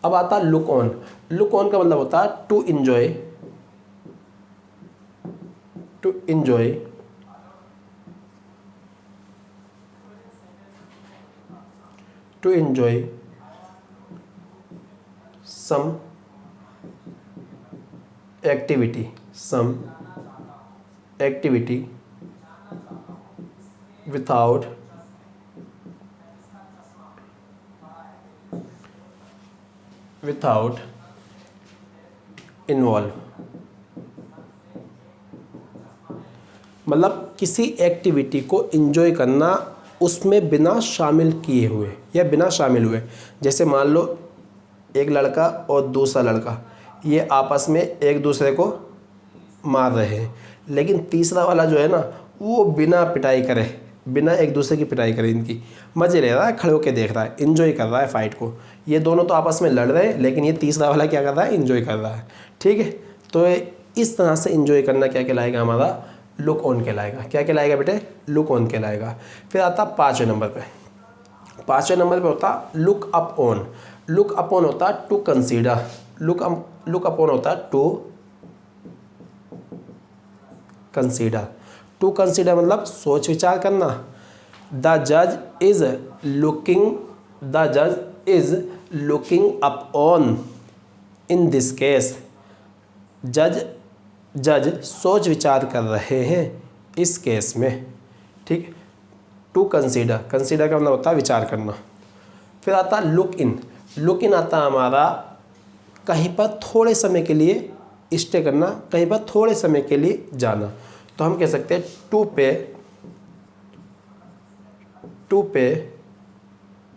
अब आता लुक ऑन, लुक ऑन का मतलब होता है to enjoy, to enjoy, to enjoy some activity, some activity without involve, मतलब किसी एक्टिविटी को एंजॉय करना उसमें बिना शामिल किए हुए या बिना शामिल हुए। जैसे मान लो एक लड़का और दूसरा लड़का ये आपस में एक दूसरे को मार रहे हैं, लेकिन तीसरा वाला जो है ना वो बिना पिटाई करे, बिना एक दूसरे की पिटाई करे इनकी मज़े ले रहा है, खड़े होकर देख रहा है, इन्जॉय कर रहा है फाइट को। ये दोनों तो आपस में लड़ रहे हैं लेकिन ये तीसरा वाला क्या कर रहा है, इन्जॉय कर रहा है, ठीक है। तो इस तरह से इन्जॉय करना क्या कहलाएगा हमारा, लुक ऑन कहलाएगा। क्या कहलाएगा बेटे, लुक ऑन कहलाएगा। फिर आता 5वें नंबर पे, 5वें नंबर पे होता look up on, look up on होता to consider, look up on होता टू कंसीडर, टू कंसीडर मतलब सोच विचार करना। द जज is looking up on in this case, जज जज सोच विचार कर रहे हैं इस केस में, ठीक। टू कंसीडर, कंसीडर का मतलब होता है विचार करना। फिर आता लुक इन, लुक इन आता हमारा कहीं पर थोड़े समय के लिए स्टे करना, कहीं पर थोड़े समय के लिए जाना। तो हम कह सकते हैं टू पे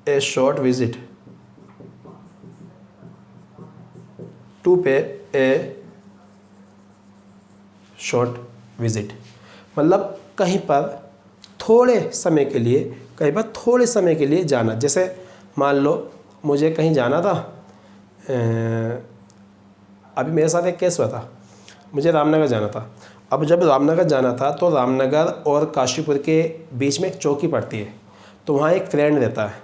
ए शॉर्ट विजिट, टू पे ए शॉर्ट विजिट, मतलब कहीं पर थोड़े समय के लिए, कहीं पर थोड़े समय के लिए जाना। जैसे मान लो मुझे कहीं जाना था, अभी मेरे साथ एक केस हुआ था, मुझे रामनगर जाना था। अब जब रामनगर जाना था तो रामनगर और काशीपुर के बीच में एक चौकी पड़ती है, तो वहाँ एक फ्रेंड रहता है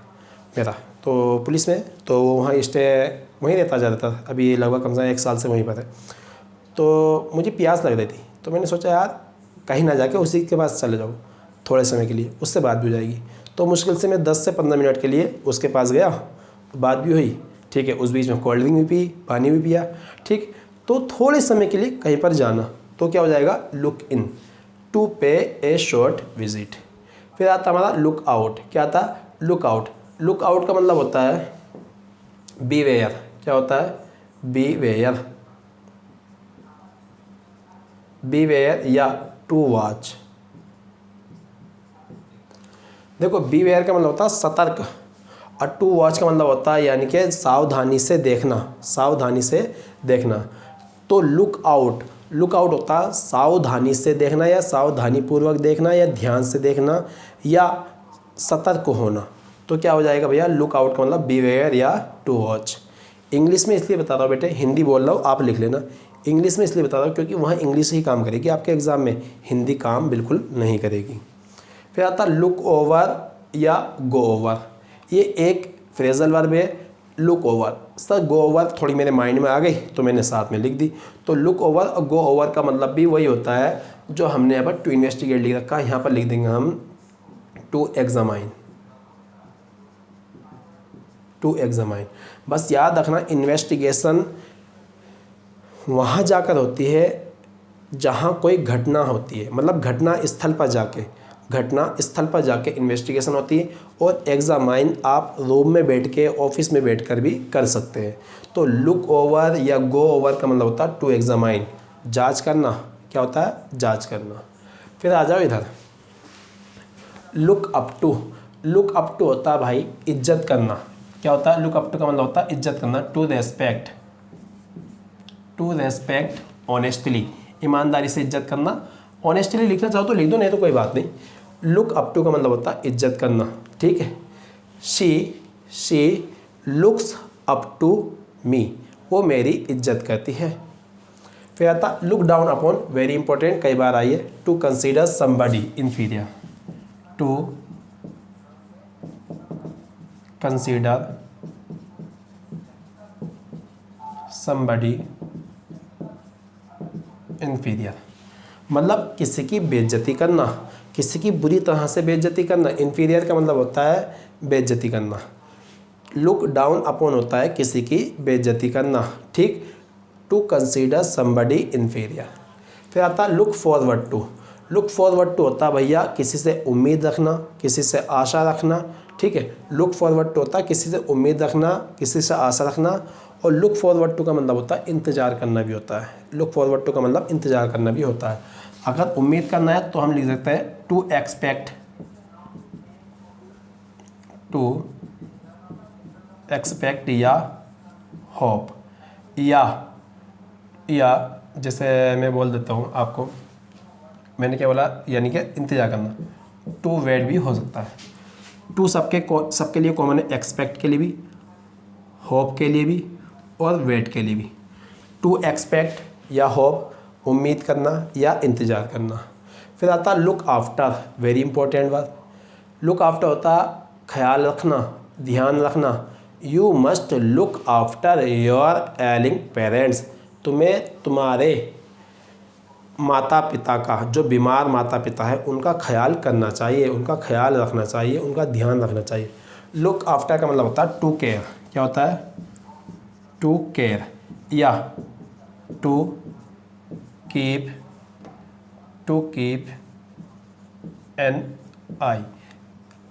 मेरा, तो पुलिस में, तो वहाँ स्टे वहीं रहता ज़्यादा था, अभी लगभग कम से कम 1 साल से वहीं पर है। तो मुझे प्यास लग रही थी, तो मैंने सोचा यार कहीं ना जाके उसी के पास चले जाऊँ थोड़े समय के लिए, उससे बात भी हो जाएगी। तो मुश्किल से मैं 10 से 15 मिनट के लिए उसके पास गया, बात भी हुई, ठीक है। उस बीच में कोल्ड ड्रिंक भी पी, पानी भी पिया, ठीक। तो थोड़े समय के लिए कहीं पर जाना, तो क्या हो जाएगा लुक इन, टू पे ए शॉर्ट विजिट। फिर आता हमारा लुक आउट, क्या आता है लुक आउट। लुक आउट का मतलब होता है बी वेयर, क्या होता है बी वेयर, बी वेयर या टू वॉच। देखो बी वेयर का मतलब होता है सतर्क, और टू वॉच का मतलब होता है यानी कि सावधानी से देखना, सावधानी से देखना। तो लुक आउट, लुक आउट होता है सावधानी से देखना या सावधानीपूर्वक देखना या ध्यान से देखना या सतर्क होना। तो क्या हो जाएगा भैया लुक आउट का मतलब बी वेयर या टू वॉच। इंग्लिश में इसलिए बता रहा हूँ बेटे, हिंदी बोल रहा हूँ आप लिख लेना। इंग्लिश में इसलिए बता रहा हूँ क्योंकि वहाँ इंग्लिश ही काम करेगी आपके एग्ज़ाम में, हिंदी काम बिल्कुल नहीं करेगी। फिर आता लुक ओवर या गो ओवर, ये एक फ्रेजल वर्ब है। Look over, sir go over थोड़ी मेरे माइंड में आ गई तो मैंने साथ में लिख दी। तो लुक ओवर और गो ओवर का मतलब भी वही होता है जो हमने यहाँ पर टू इन्वेस्टिगेट लिख रखा है, यहाँ पर लिख देंगे हम टू एग्जामाइन, टू एग्जामाइन। बस याद रखना इन्वेस्टिगेशन वहाँ जाकर होती है जहाँ कोई घटना होती है, मतलब घटना स्थल पर जाके, घटना स्थल पर जाके इन्वेस्टिगेशन होती है। और एग्जामाइन आप रूम में बैठ के, ऑफिस में बैठकर भी कर सकते हैं। तो लुक ओवर या गो ओवर का मतलब होता है टू एग्जामाइन, जांच करना, क्या होता है जांच करना। फिर आ जाओ इधर look up to, look up to होता है भाई इज्जत करना। क्या होता है लुक अप टू का मतलब होता है इज्जत करना। To respect, to respect honestly, ईमानदारी से इज्जत करना। ऑनेस्टली लिखना चाहो तो लिख दो, नहीं तो कोई बात नहीं। लुक अप टू का मतलब होता है इज्जत करना, ठीक है। She looks up to me, वो मेरी इज्जत करती है। फिर आता look down upon, very important, कई बार आई है। To consider somebody inferior, to consider somebody inferior, मतलब किसी की बेइज्जती करना, किसी की बुरी तरह से बेइज्जती करना। इन्फीरियर का मतलब होता है बेइज्जती करना। लुक डाउन अपॉन होता है किसी की बेइज्जती करना, ठीक। To consider somebody inferior. फिर आता look forward to, look forward to होता है भैया किसी से उम्मीद रखना, किसी से आशा रखना, ठीक है। लुक फॉरवर्ड टू होता है किसी से उम्मीद रखना, किसी से आशा रखना। और लुक फॉरवर्ड टू का मतलब होता है इंतज़ार करना भी होता है। लुक फॉरवर्ड टू का मतलब इंतज़ार करना भी होता है। अगर उम्मीद करना है तो हम लिख सकते हैं टू एक्सपेक्ट, टू एक्सपेक्ट या होप, या जैसे मैं बोल देता हूँ आपको, मैंने क्या बोला यानी कि इंतज़ार करना। टू वेट भी हो सकता है। टू सबके लिए कॉमन है, एक्सपेक्ट के लिए भी, होप के लिए भी और वेट के लिए भी। टू एक्सपेक्ट या होप, उम्मीद करना या इंतज़ार करना। फिर आता look after, very important word. Look after होता ख्याल रखना, ध्यान रखना। You must look after your ailing parents, तुम्हें तुम्हारे माता पिता का, जो बीमार माता पिता है उनका ख्याल करना चाहिए, उनका ख्याल रखना चाहिए, उनका ध्यान रखना चाहिए। लुक आफ्टर का मतलब होता है टू केयर, क्या होता है टू केयर या टू कीप एन आई।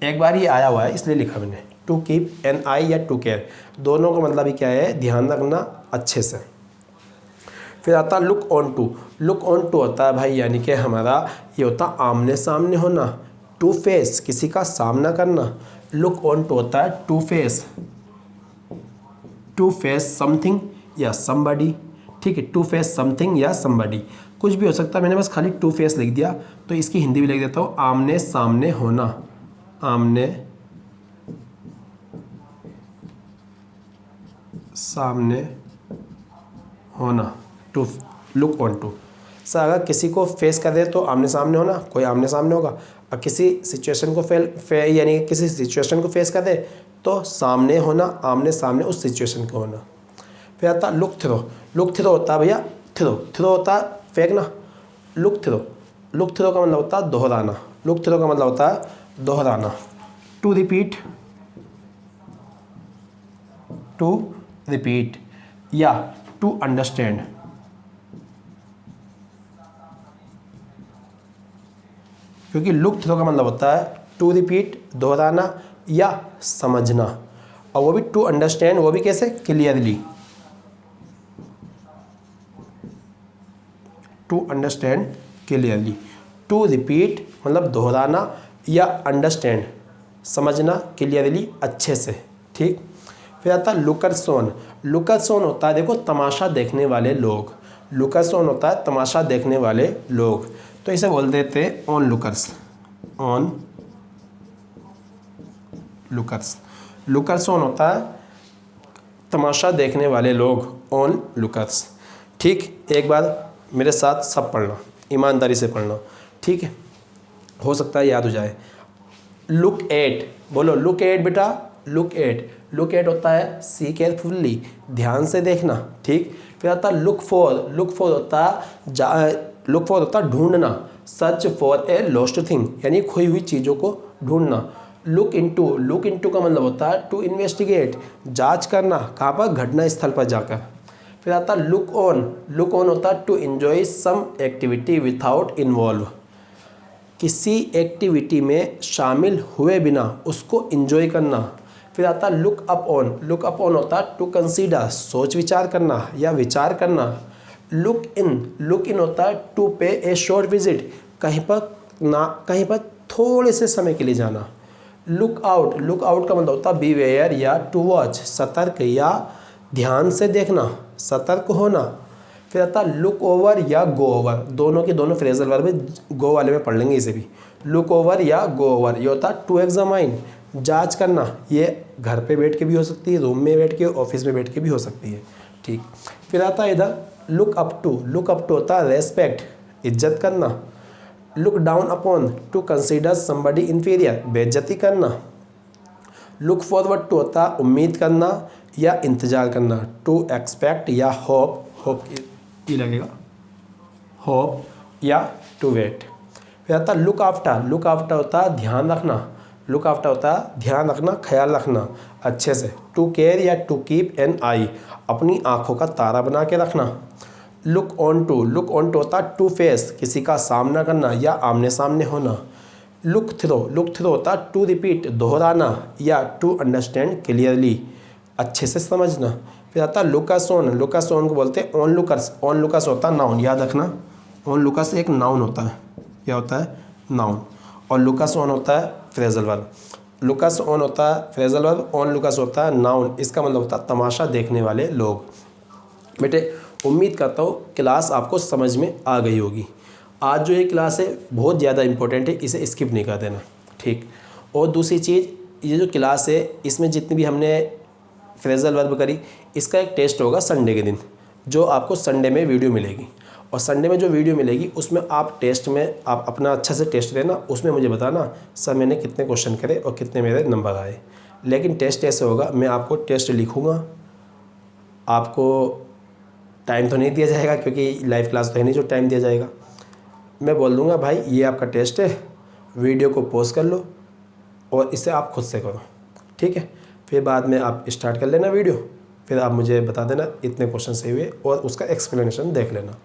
एक बार ये आया हुआ है इसलिए लिखा मैंने, टू कीप एन आई या टू केयर, दोनों का मतलब ही क्या है, ध्यान रखना अच्छे से। फिर आता look on to. Look on to होता है भाई यानी कि हमारा ये होता आमने सामने होना, टू फेस किसी का सामना करना। लुक ऑन टू होता है टू फेस समथिंग या समबडी, ठीक है, टू फेस समथिंग या समबडी, कुछ भी हो सकता है। मैंने बस खाली टू फेस लिख दिया तो इसकी हिंदी भी लिख देता हूँ, आमने सामने होना, आमने सामने होना, to look on to. Sir अगर किसी को फेस कर दे तो आमने सामने होना, कोई आमने सामने होगा, और किसी सिचुएशन को यानी किसी सिचुएशन को फेस कर दे तो सामने होना, आमने सामने उस सिचुएशन को होना। फिर आता लुक थ्रो। लुक थ्रो होता है भैया थ्रो होता है फेंकना। लुक थ्रो का मतलब होता है दोहराना। लुक थ्रो का मतलब होता है दोहराना। टू रिपीट या टू अंडरस्टैंड। क्योंकि लुक थ्रो का मतलब होता है टू रिपीट दोहराना या समझना, और वो भी टू अंडरस्टैंड, वो भी कैसे, clearly. To understand clearly. To repeat मतलब दोहराना या अंडरस्टैंड समझना क्लियरली अच्छे से, ठीक। फिर आता लुकर्स ऑन। लुकर्स ऑन होता है देखो तमाशा देखने वाले लोग। लुकर्स ऑन होता है तमाशा देखने वाले लोग, तो इसे बोल देते हैं ऑन लुकर्स। लुकर्स ऑन होता है तमाशा देखने वाले लोग, ऑन लुकर्स, ठीक। एक बार मेरे साथ सब पढ़ना, ईमानदारी से पढ़ना, ठीक है, हो सकता है याद हो जाए। लुक एट, बोलो लुक एट बेटा, लुक एट होता है सी केयरफुल्ली, ध्यान से देखना, ठीक। फिर आता लुक फॉर होता है ढूंढना, search for a lost thing यानी खोई हुई चीज़ों को ढूंढना। लुक इनटू का मतलब होता है टू इन्वेस्टिगेट, जांच करना, कहाँ पर, घटना स्थल पर जाकर। फिर आता लुक ऑन होता है to enjoy some activity without involve, किसी एक्टिविटी में शामिल हुए बिना उसको एंजॉय करना। फिर आता लुक अप ऑन होता है टू कंसीडर, सोच विचार करना या विचार करना। लुक इन होता है टू पे ए शॉर्ट विजिट, कहीं पर थोड़े से समय के लिए जाना। लुक आउट का मतलब होता है बी वेयर या टू वॉच, सतर्क या ध्यान से देखना, सतर्क होना। फिर आता लुक ओवर या गो ओवर, दोनों के दोनों फ्रेजल वर्ब है, गो वाले में पढ़ लेंगे इसे भी। लुक ओवर या गो ओवर ये होता है टू एग्जामाइन, जांच करना, ये घर पे बैठ के भी हो सकती है, रूम में बैठ के, ऑफिस में बैठ के भी हो सकती है, ठीक। फिर आता है इधर लुक अप टू होता है रेस्पेक्ट, इज्जत करना। Look down upon two consider somebody inferior, बेइज्जती करना। लुक फॉरवर्ड टू होता है उम्मीद करना या इंतज़ार करना, टू एक्सपेक्ट या होप ये लगेगा, होप या टू वेट। फिर आता लुक आफ्टर होता है ध्यान रखना, लुक आफ्टर होता है ध्यान रखना, ख्याल रखना अच्छे से। टू केयर या टू कीप एन आई, अपनी आँखों का तारा बना के रखना। लुक ऑन टू होता है टू फेस, किसी का सामना करना या आमने सामने होना। लुक थ्रो होता है टू रिपीट, दोहराना या टू अंडरस्टैंड क्लियरली, अच्छे से समझना। फिर आता है लुकस ऑन को बोलते हैं ऑन लुकस होता है नाउन, याद रखना ऑन लुकस एक नाउन होता है, क्या होता है, नाउन, और लुकस ऑन होता है फ्रेजल वर्ब। लुकस ऑन होता है फ्रेजल वर्ब, ऑन लुकस होता है नाउन, इसका मतलब होता है तमाशा देखने वाले लोग। बेटे उम्मीद करता हूँ क्लास आपको समझ में आ गई होगी। आज जो ये क्लास है बहुत ज़्यादा इंपॉर्टेंट है, इसे स्किप नहीं कर देना, ठीक। और दूसरी चीज़, ये जो क्लास है इसमें जितनी भी हमने फ्रेजल वर्ब करी, इसका एक टेस्ट होगा संडे के दिन, जो आपको संडे में वीडियो मिलेगी। और संडे में जो वीडियो मिलेगी उसमें आप टेस्ट में आप अपना अच्छा से टेस्ट लेना, उसमें मुझे बताना सर मैंने कितने क्वेश्चन करे और कितने मेरे नंबर आए। लेकिन टेस्ट ऐसे होगा, मैं आपको टेस्ट लिखूँगा, आपको टाइम तो नहीं दिया जाएगा क्योंकि लाइव क्लास तो है नहीं जो टाइम दिया जाएगा। मैं बोल दूँगा भाई ये आपका टेस्ट है, वीडियो को पॉज कर लो और इसे आप खुद से करो, ठीक है। फिर बाद में आप स्टार्ट कर लेना वीडियो, फिर आप मुझे बता देना इतने क्वेश्चन सही हुए और उसका एक्सप्लेनेशन देख लेना,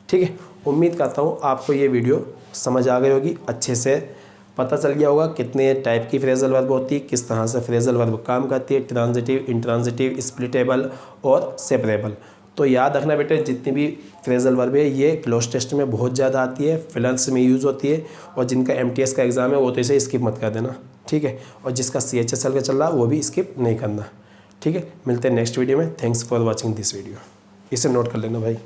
ठीक है, उम्मीद करता हूँ आपको ये वीडियो समझ आ गई होगी, अच्छे से पता चल गया होगा कितने टाइप की फ्रेजल वर्ब होती है, किस तरह से फ्रेजल वर्ब काम करती है, ट्रांजिटिव, इंट्रांजिटिव, स्प्लिटेबल और सेपरेबल। तो याद रखना बेटे, जितनी भी फ्रेजल वर्ब है ये क्लोज टेस्ट में बहुत ज़्यादा आती है, फिलर्स में यूज़ होती है, और जिनका MTS का एग्ज़ाम है वो तो इसे स्किप मत कर देना, ठीक है। और जिसका CHSL का चल रहा है वो भी स्किप नहीं करना, ठीक है। मिलते हैं नेक्स्ट वीडियो में। Thanks for watching this video. इसे नोट कर लेना भाई।